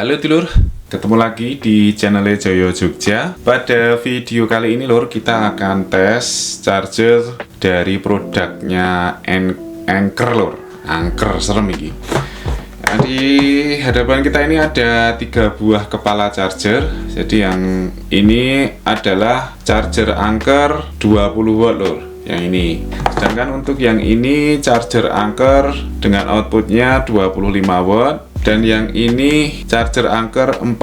Halo dulur, ketemu lagi di channel Joyo Jogja. Pada video kali ini lur, kita akan tes charger dari produknya Anker lur. Anker serem ini. Nah, di hadapan kita ini ada 3 buah kepala charger. Jadi yang ini adalah charger Anker 20 watt lur, yang ini. Sedangkan untuk yang ini charger Anker dengan outputnya 25 watt. Dan yang ini charger Anker 45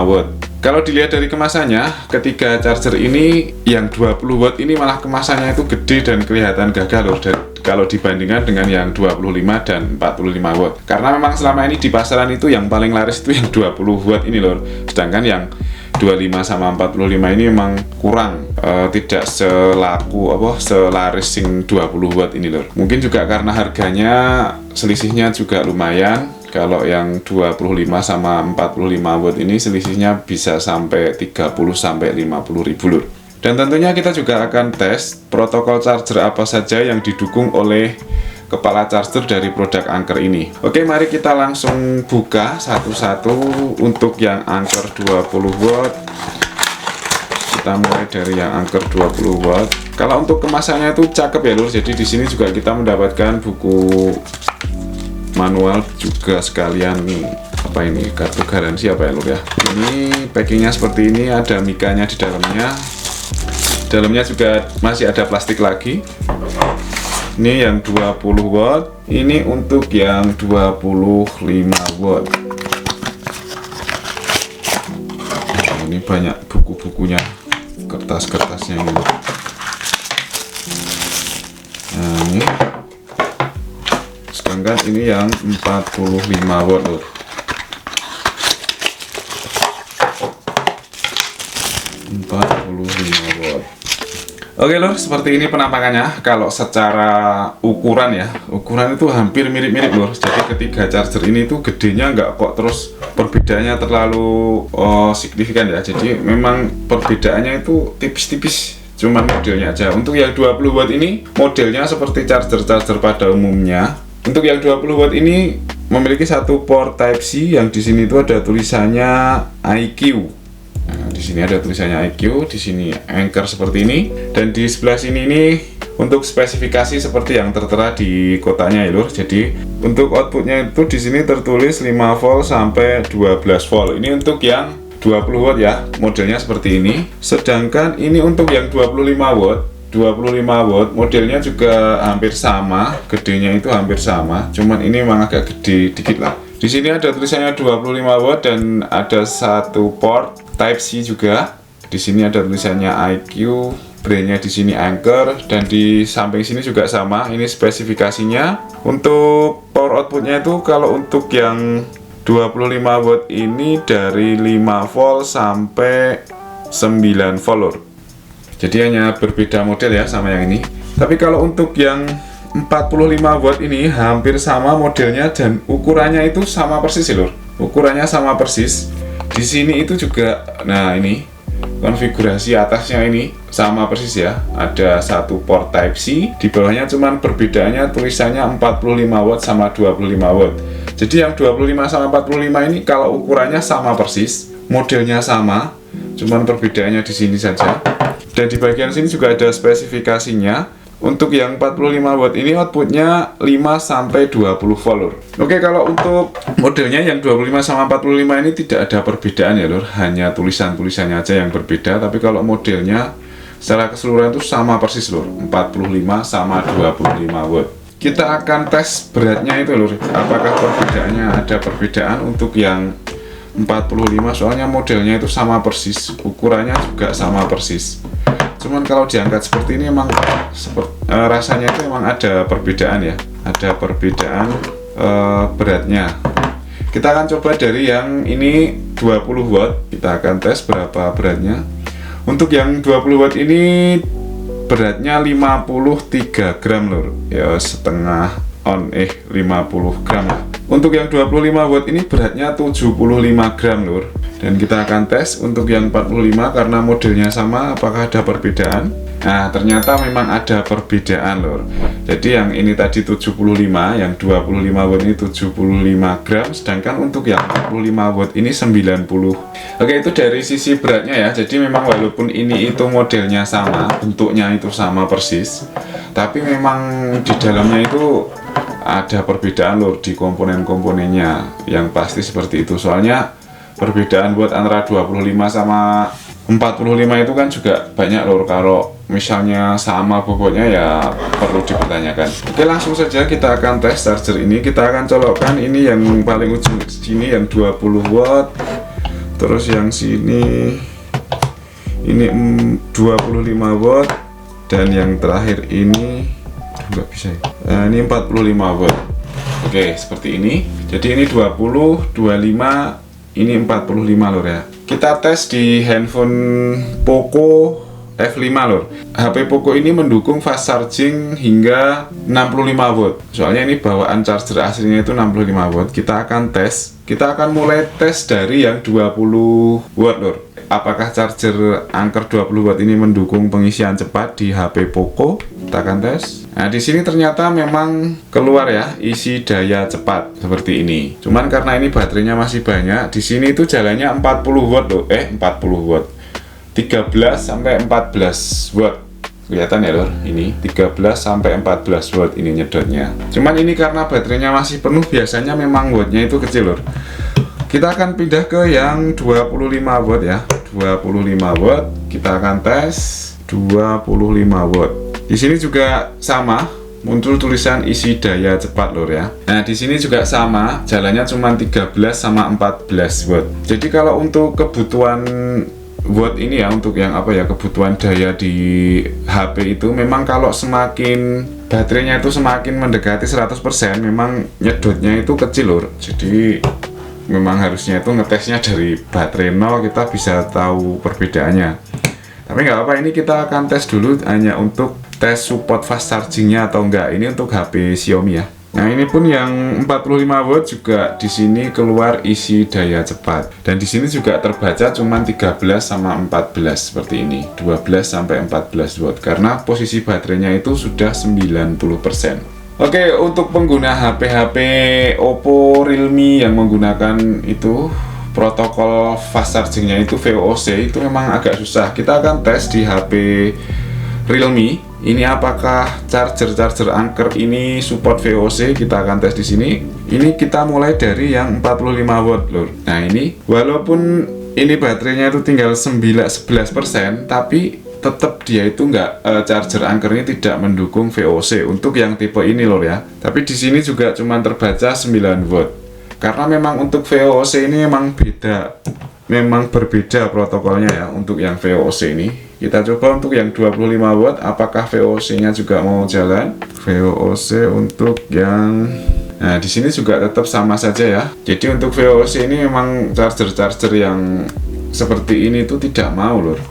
watt. Kalau dilihat dari kemasannya, ketiga charger ini yang 20 watt ini malah kemasannya itu gede dan kelihatan gagah loh, kalau dibandingkan dengan yang 25 dan 45 watt. Karena memang selama ini di pasaran itu yang paling laris itu yang 20 watt ini loh. Sedangkan yang 25 sama 45 ini memang kurang, tidak selaris sing 20 watt ini loh. Mungkin juga karena harganya selisihnya juga lumayan. Kalau yang 25 sama 45 watt ini selisihnya bisa sampai 30 sampai 50 ribu lur. Dan tentunya kita juga akan tes protokol charger apa saja yang didukung oleh kepala charger dari produk Anker ini. Oke, mari kita langsung buka satu-satu. Untuk yang Anker 20 watt, kita mulai dari yang Anker 20 watt. Kalau untuk kemasannya itu cakep ya lur. Jadi di sini juga kita mendapatkan buku manual juga sekalian apa ini, kartu garansi apa ya lur ya. Ini packingnya seperti ini, ada mikanya di dalamnya. Dalamnya juga masih ada plastik lagi. Ini yang 20 watt, ini untuk yang 25 watt. Nah, ini banyak buku-bukunya, kertas-kertasnya ini. Nah, ini. Sedangkan ini yang 45 watt lur. Oke lur, seperti ini penampakannya. Kalau secara ukuran ya, ukuran itu hampir mirip-mirip lur. Jadi ketiga charger ini tuh gedenya nggak kok terus perbedaannya terlalu signifikan ya. Jadi memang perbedaannya itu tipis-tipis, cuman modelnya aja. Untuk yang 20 watt ini modelnya seperti charger-charger pada umumnya. Untuk yang 20 watt ini memiliki satu port Type C yang di sini itu ada tulisannya IQ. Nah, di sini ada tulisannya IQ, di sini Anker seperti ini, dan di sebelah sini ini untuk spesifikasi seperti yang tertera di kotaknya ya lur. Jadi untuk outputnya itu di sini tertulis 5 volt sampai 12 volt. Ini untuk yang 20 watt ya, modelnya seperti ini. Sedangkan ini untuk yang 25 watt modelnya juga hampir sama, gedenya itu hampir sama, cuman ini memang agak gede dikit lah. Di sini ada tulisannya 25 watt dan ada satu port Type C juga. Di sini ada tulisannya IQ, brandnya di sini Anker, dan di samping sini juga sama. Ini spesifikasinya. Untuk power outputnya itu kalau untuk yang 25 watt ini dari 5 volt sampai 9 volt lur. Jadi hanya berbeda model ya sama yang ini. Tapi kalau untuk yang 45 watt ini hampir sama modelnya dan ukurannya itu sama persis ya lur. Ukurannya sama persis. Di sini itu juga, nah ini konfigurasi atasnya ini sama persis ya. Ada satu port Type C, di bawahnya cuman perbedaannya tulisannya 45 watt sama 25 watt. Jadi yang 25 sama 45 ini kalau ukurannya sama persis, modelnya sama, cuman perbedaannya di sini saja. Dan di bagian sini juga ada spesifikasinya. Untuk yang 45 watt ini outputnya 5 sampai 20 volt lur. Oke, kalau untuk modelnya yang 25 sama 45 ini tidak ada perbedaan ya lur, hanya tulisan-tulisannya aja yang berbeda. Tapi kalau modelnya secara keseluruhan itu sama persis lur, 45 sama 25 watt. Kita akan tes beratnya itu lur, apakah perbedaannya ada perbedaan. Untuk yang 45 soalnya modelnya itu sama persis, ukurannya juga sama persis. Cuman kalau diangkat seperti ini emang rasanya itu emang ada perbedaan ya, ada perbedaan beratnya. Kita akan coba dari yang ini 20 watt, kita akan tes berapa beratnya. Untuk yang 20 watt ini beratnya 53 gram lur, ya setengah 50 gram lah. Untuk yang 25 watt ini beratnya 75 gram lur. Dan kita akan tes untuk yang 45 karena modelnya sama, apakah ada perbedaan. Nah, ternyata memang ada perbedaan lur. Jadi yang ini tadi 75, yang 25 watt ini 75 gram, sedangkan untuk yang 45 watt ini 90. Oke, itu dari sisi beratnya ya. Jadi memang walaupun ini itu modelnya sama, bentuknya itu sama persis, tapi memang di dalamnya itu ada perbedaan lur di komponen-komponennya. Yang pasti seperti itu. Soalnya perbedaan buat antara 25 sama 45 itu kan juga banyak lur. Kalau misalnya sama bobotnya ya perlu dipertanyakan. Oke, langsung saja kita akan tes charger ini. Kita akan colokkan ini yang paling ujung sini yang 20 watt. Terus yang sini ini 25 watt, dan yang terakhir ini nggak bisa ya. Nah, ini 45 watt. Oke, seperti ini. Jadi ini 20, 25, ini 45 lur ya. Kita tes di handphone Poco F5 lur. HP Poco ini mendukung fast charging hingga 65 watt. Soalnya ini bawaan charger aslinya itu 65 watt. Kita akan tes. Kita akan mulai tes dari yang 20 watt lur. Apakah charger angker 20 watt ini mendukung pengisian cepat di HP Poco? Kita akan tes. Nah, di sini ternyata memang keluar ya isi daya cepat seperti ini. Cuman karena ini baterainya masih banyak, di sini itu jalannya 40 watt loh. 40 watt. 13 sampai 14 watt. Kelihatan ya lor, ini 13 sampai 14 watt ini nyedotnya. Cuman ini karena baterainya masih penuh, biasanya memang wattnya itu kecil lor. Kita akan pindah ke yang 25 watt ya. 25 watt, kita akan tes 25 watt. Di sini juga sama, muncul tulisan isi daya cepat lor ya. Nah, di sini juga sama, jalannya cuma 13 sama 14 watt. Jadi kalau untuk kebutuhan watt ini ya, untuk yang apa ya, kebutuhan daya di HP itu memang kalau semakin baterainya itu semakin mendekati 100%, memang nyedotnya itu kecil lor. Jadi memang harusnya itu ngetesnya dari baterai 0, kita bisa tahu perbedaannya. Tapi nggak apa-apa, ini kita akan tes dulu hanya untuk tes support fast chargingnya atau enggak. Ini untuk HP Xiaomi ya. Nah, ini pun yang 45 watt juga di sini keluar isi daya cepat. Dan di sini juga terbaca cuma 13 sama 14 seperti ini. 12 sampai 14 watt karena posisi baterainya itu sudah 90%. Oke, untuk pengguna HP-HP Oppo, Realme yang menggunakan itu protokol fast chargingnya itu VOC, itu memang agak susah. Kita akan tes di HP Realme. Ini apakah charger angker ini support VOC? Kita akan tes di sini. Ini kita mulai dari yang 45 watt lur. Nah, ini walaupun ini baterainya itu tinggal 11%, tapi tetap dia itu charger angker ini tidak mendukung VOC untuk yang tipe ini lor ya. Tapi di sini juga cuma terbaca 9 watt. Karena memang untuk VOC ini memang berbeda protokolnya ya untuk yang VOC ini. Kita coba untuk yang 25 watt, apakah VOC-nya juga mau jalan? VOC untuk yang, nah di sini juga tetap sama saja ya. Jadi untuk VOC ini memang charger yang seperti ini itu tidak mau lur.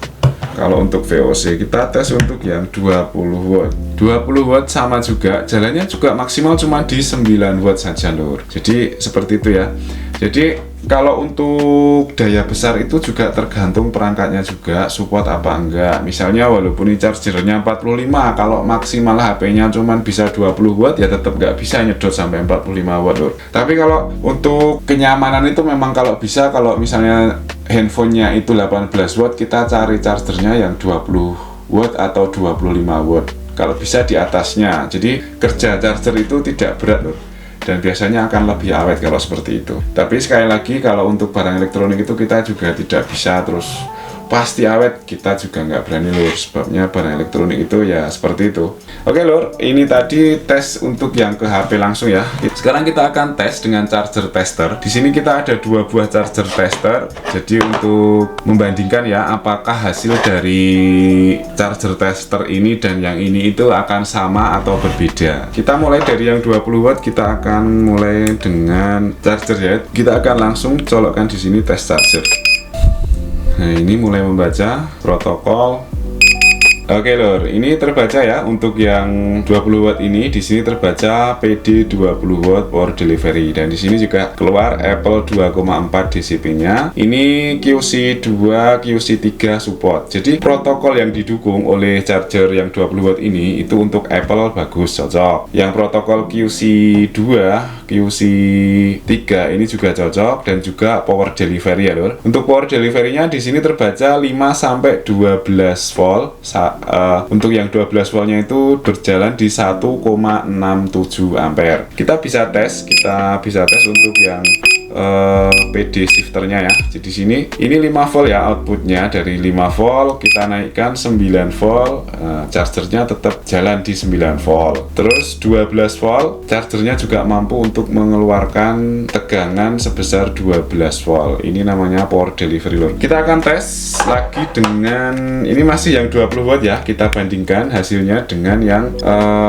Kalau untuk VOC kita tes untuk yang 20 watt. 20 watt sama juga, jalannya juga maksimal cuma di 9 watt saja lur. Jadi seperti itu ya. Jadi kalau untuk daya besar itu juga tergantung perangkatnya juga support apa enggak. Misalnya walaupun ini chargernya 45, kalau maksimal HP-nya cuman bisa 20 watt ya tetap nggak bisa nyedot sampai 45 watt lur. Tapi kalau untuk kenyamanan itu memang kalau bisa, kalau misalnya handphonenya itu 18 watt, kita cari chargernya yang 20 watt atau 25 watt. Kalau bisa di atasnya. Jadi kerja charger itu tidak berat lur. Dan biasanya akan lebih awet kalau seperti itu. Tapi sekali lagi kalau untuk barang elektronik itu kita juga tidak bisa terus pasti awet, kita juga nggak berani lur, sebabnya barang elektronik itu ya seperti itu. Oke lur, ini tadi tes untuk yang ke HP langsung ya. Sekarang kita akan tes dengan charger tester. Di sini kita ada 2 buah charger tester. Jadi untuk membandingkan ya apakah hasil dari charger tester ini dan yang ini itu akan sama atau berbeda. Kita mulai dari yang 20 watt, kita akan mulai dengan charger ya. Kita akan langsung colokkan di sini tes charger. Nah, ini mulai membaca protokol Oke lor, ini terbaca ya untuk yang 20 watt ini. Di sini terbaca PD 20 watt power delivery, dan di sini juga keluar Apple 2,4 DCP-nya. Ini QC2, QC3 support. Jadi protokol yang didukung oleh charger yang 20 watt ini itu untuk Apple bagus, cocok. Yang protokol QC2, QC3 ini juga cocok, dan juga power delivery ya lor. Untuk power delivery-nya di sini terbaca 5 sampai 12 volt. Untuk yang 12 voltnya itu berjalan di 1,67 ampere. Kita bisa tes untuk yang PD shifternya ya. Jadi sini ini 5 volt ya outputnya. Dari 5 volt kita naikkan 9 volt, chargernya tetap jalan di 9 volt. Terus 12 volt, chargernya juga mampu untuk mengeluarkan tegangan sebesar 12 volt. Ini namanya power delivery load. Kita akan tes lagi dengan ini masih yang 20 watt ya. Kita bandingkan hasilnya dengan yang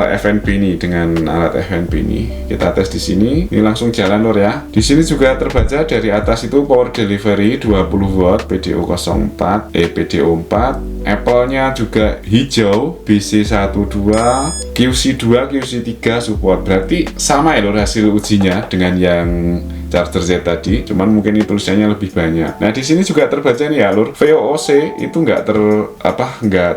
FNB ini, dengan alat FNB ini. Kita tes di sini. Ini langsung jalan lor ya. Di sini juga terbaca dari atas itu power delivery 20 watt PDO04, PDO4. Apple-nya juga hijau, BC12, QC2, QC3 support. Berarti sama ya lor hasil ujinya dengan yang charger Z tadi, cuman mungkin ini tulisannya lebih banyak. Nah di sini juga terbaca nih ya lur, VOC itu nggak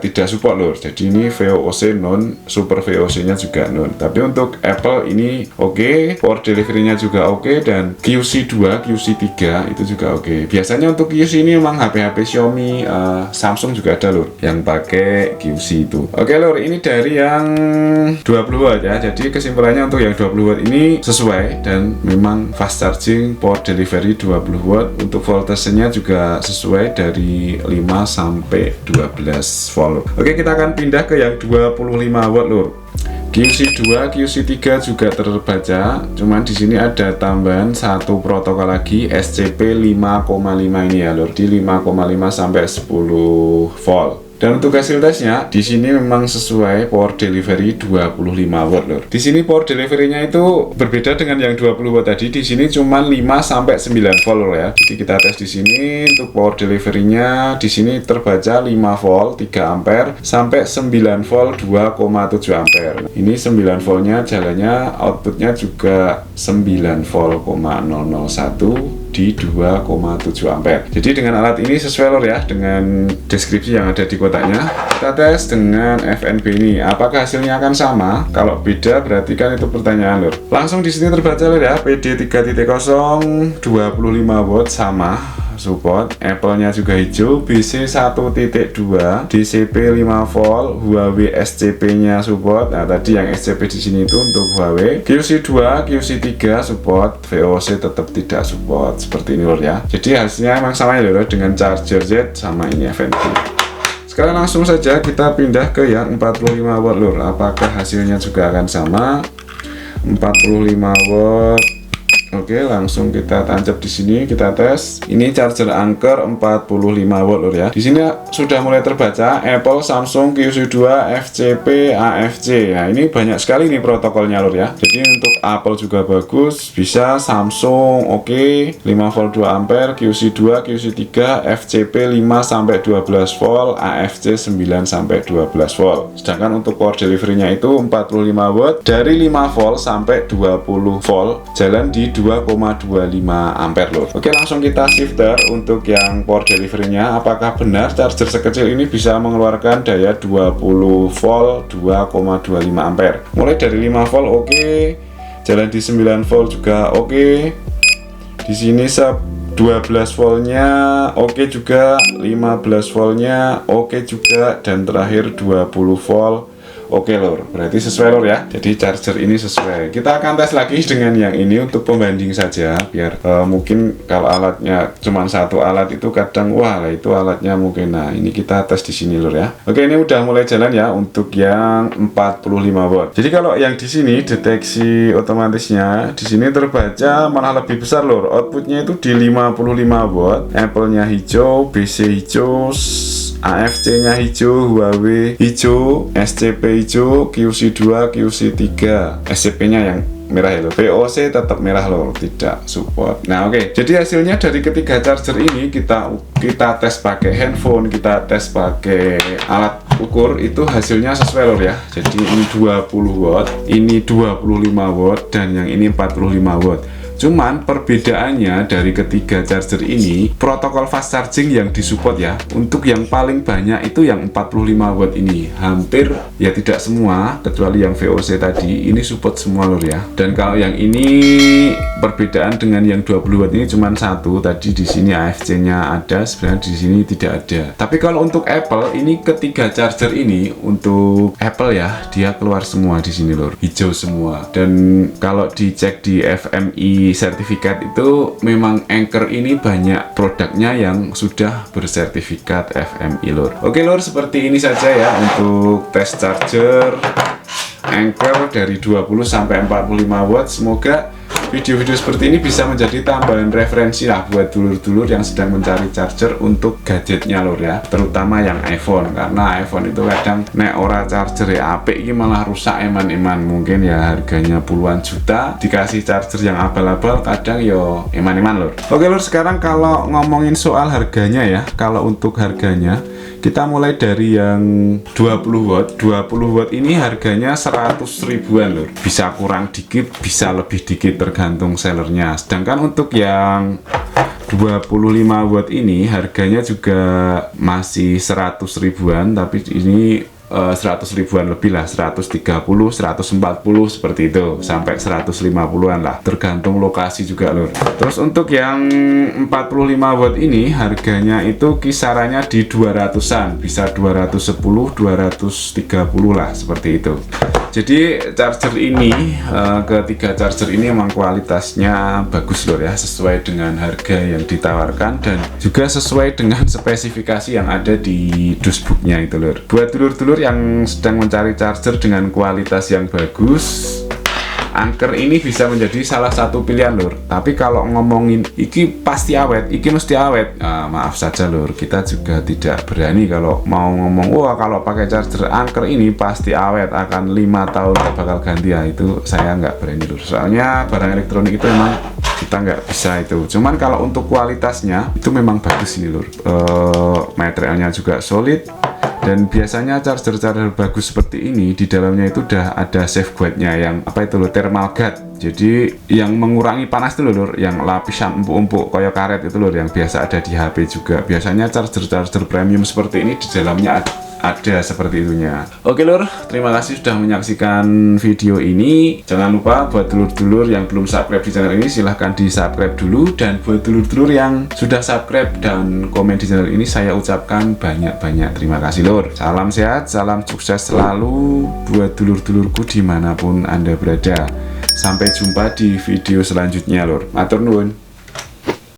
tidak support lur. Jadi ini VOC non, super VOC-nya juga non. Tapi untuk Apple ini oke, power delivery-nya juga oke, dan QC2, QC3 itu juga oke. Biasanya untuk QC ini memang HP-HP Xiaomi, Samsung juga ada lur yang pakai QC itu. Oke lur, ini dari yang 20 watt ya. Jadi kesimpulannya untuk yang 20 watt ini sesuai dan memang fast charge. Power delivery 20 watt. Untuk voltasenya juga sesuai dari 5 sampai 12 volt. Oke, kita akan pindah ke yang 25 watt lur. QC2, QC3 juga terbaca, cuman di sini ada tambahan satu protokol lagi, SCP 5,5 ini ya lur, di 5,5 sampai 10 volt. Dan untuk hasil tesnya di sini memang sesuai power delivery 25 watt lur. Di sini power delivery-nya itu berbeda dengan yang 20 watt tadi. Di sini cuma 5 sampai 9 volt lur ya. Jadi kita tes di sini untuk power delivery-nya di sini terbaca 5 volt 3 ampere sampai 9 volt 2,7 ampere. Ini 9 voltnya jalannya, outputnya juga 9 volt 001 di 2,7 ampere. Jadi dengan alat ini sesuai lor ya dengan deskripsi yang ada di kotaknya. Kita tes dengan FNB ini, apakah hasilnya akan sama? Kalau beda berarti kan itu pertanyaan lor. Langsung di sini terbaca lor ya, PD 3.0 25 watt sama support, Apple-nya juga hijau, BC 1.2, DCP 5 volt, Huawei SCP-nya support. Nah, tadi yang SCP di sini itu untuk Huawei. QC2, QC3 support, VOC tetap tidak support. Seperti ini lor ya. Jadi hasilnya emang sama ya lor dengan charger Z sama ini FNB. Sekarang langsung saja kita pindah ke yang 45 watt lor. Apakah hasilnya juga akan sama? 45 watt. Oke, langsung kita tancap di sini, kita tes. Ini charger Anker 45 watt lur ya. Di sini sudah mulai terbaca Apple, Samsung, QC2, FCP, AFC. Nah, ini banyak sekali nih protokolnya lur ya. Jadi untuk Apple juga bagus, bisa Samsung oke, 5 volt 2 ampere, QC2, QC3, FCP 5 sampai 12 volt, AFC 9 sampai 12 volt. Sedangkan untuk power delivery-nya itu 45 watt dari 5 volt sampai 20 volt, jalan di 2,25 ampere lur. Oke, langsung kita shifter untuk yang power delivery-nya. Apakah benar charger sekecil ini bisa mengeluarkan daya 20 volt 2,25 ampere? Mulai dari 5 volt oke, jalan di 9 volt juga oke. Di sini 12 voltnya oke juga, 15 voltnya oke juga, dan terakhir 20 volt oke lor, berarti sesuai lor ya. Jadi charger ini sesuai. Kita akan tes lagi dengan yang ini untuk pembanding saja, biar mungkin kalau alatnya cuma satu alat itu kadang wah lah itu alatnya mungkin. Nah ini kita tes di sini lor ya. Oke, ini udah mulai jalan ya untuk yang 45 watt. Jadi kalau yang di sini deteksi otomatisnya di sini terbaca malah lebih besar lor. Outputnya itu di 55 watt. Apple-nya hijau, BC hijau, AFC-nya hijau, Huawei hijau, SCP hijau, QC2, QC3, SCP-nya yang merah ya, VOC tetap merah loh, tidak support. Nah oke, jadi hasilnya dari ketiga charger ini kita tes pakai handphone, kita tes pakai alat ukur itu hasilnya sesuai lor ya. Jadi ini 20 watt, ini 25 watt, dan yang ini 45 watt. Cuman perbedaannya dari ketiga charger ini, protokol fast charging yang disupport ya. Untuk yang paling banyak itu yang 45 watt ini. Hampir ya tidak semua, kecuali yang VOC tadi, ini support semua lor ya. Dan kalau yang ini perbedaan dengan yang 20 watt ini cuman satu. Tadi di sini AFC-nya ada, sebenarnya di sini tidak ada. Tapi kalau untuk Apple ini ketiga charger ini, untuk Apple ya, dia keluar semua di sini lor, hijau semua. Dan kalau dicek di FMI sertifikat itu memang Anker ini banyak produknya yang sudah bersertifikat FMI lor. Oke lor, seperti ini saja ya untuk tes charger Anker dari 20 sampai 45 watt. Semoga video-video seperti ini bisa menjadi tambahan referensi lah buat dulur-dulur yang sedang mencari charger untuk gadgetnya lor ya, terutama yang iPhone, karena iPhone itu kadang nek ora charger ya apik ini malah rusak eman-eman. Mungkin ya harganya puluhan juta dikasih charger yang abal-abal, kadang yo eman-eman lor. Oke lor, sekarang kalau ngomongin soal harganya ya, kalau untuk harganya kita mulai dari yang 20 watt. 20 watt ini harganya 100 ribuan lor. Bisa kurang dikit, bisa lebih dikit tergantung sellernya. Sedangkan untuk yang 25 watt ini harganya juga masih 100 ribuan, tapi ini 100 ribuan lebih lah, 130, 140 seperti itu, sampai 150-an lah, tergantung lokasi juga lur. Terus untuk yang 45 watt ini harganya itu kisarannya di 200-an, bisa 210, 230 lah, seperti itu. Jadi charger ini, ketiga charger ini emang kualitasnya bagus lur ya, sesuai dengan harga yang ditawarkan dan juga sesuai dengan spesifikasi yang ada di dusbooknya itu lur. Buat dulur-dulur yang sedang mencari charger dengan kualitas yang bagus, Anker ini bisa menjadi salah satu pilihan lur. Tapi kalau ngomongin iki pasti awet, iki mesti awet, maaf saja lur, kita juga tidak berani kalau mau ngomong wah kalau pakai charger Anker ini pasti awet, akan 5 tahun gak bakal ganti ya, itu saya nggak berani lur. Soalnya barang elektronik itu memang kita nggak bisa itu. Cuman kalau untuk kualitasnya itu memang bagus ini lur, materialnya juga solid. Dan biasanya charger-charger bagus seperti ini di dalamnya itu udah ada safeguardnya yang apa itu loh, thermal guard. Jadi yang mengurangi panas itu lur, yang lapisan empuk-empuk kayak karet itu lur, yang biasa ada di HP juga. Biasanya charger-charger premium seperti ini di dalamnya ada seperti itunya. Oke lur, terima kasih sudah menyaksikan video ini. Jangan lupa buat dulur-dulur yang belum subscribe di channel ini, silahkan di subscribe dulu. Dan buat dulur-dulur yang sudah subscribe dan komen di channel ini, saya ucapkan banyak-banyak terima kasih lur. Salam sehat, salam sukses selalu buat dulur-dulurku dimanapun Anda berada. Sampai jumpa di video selanjutnya lur. Matur nuwun.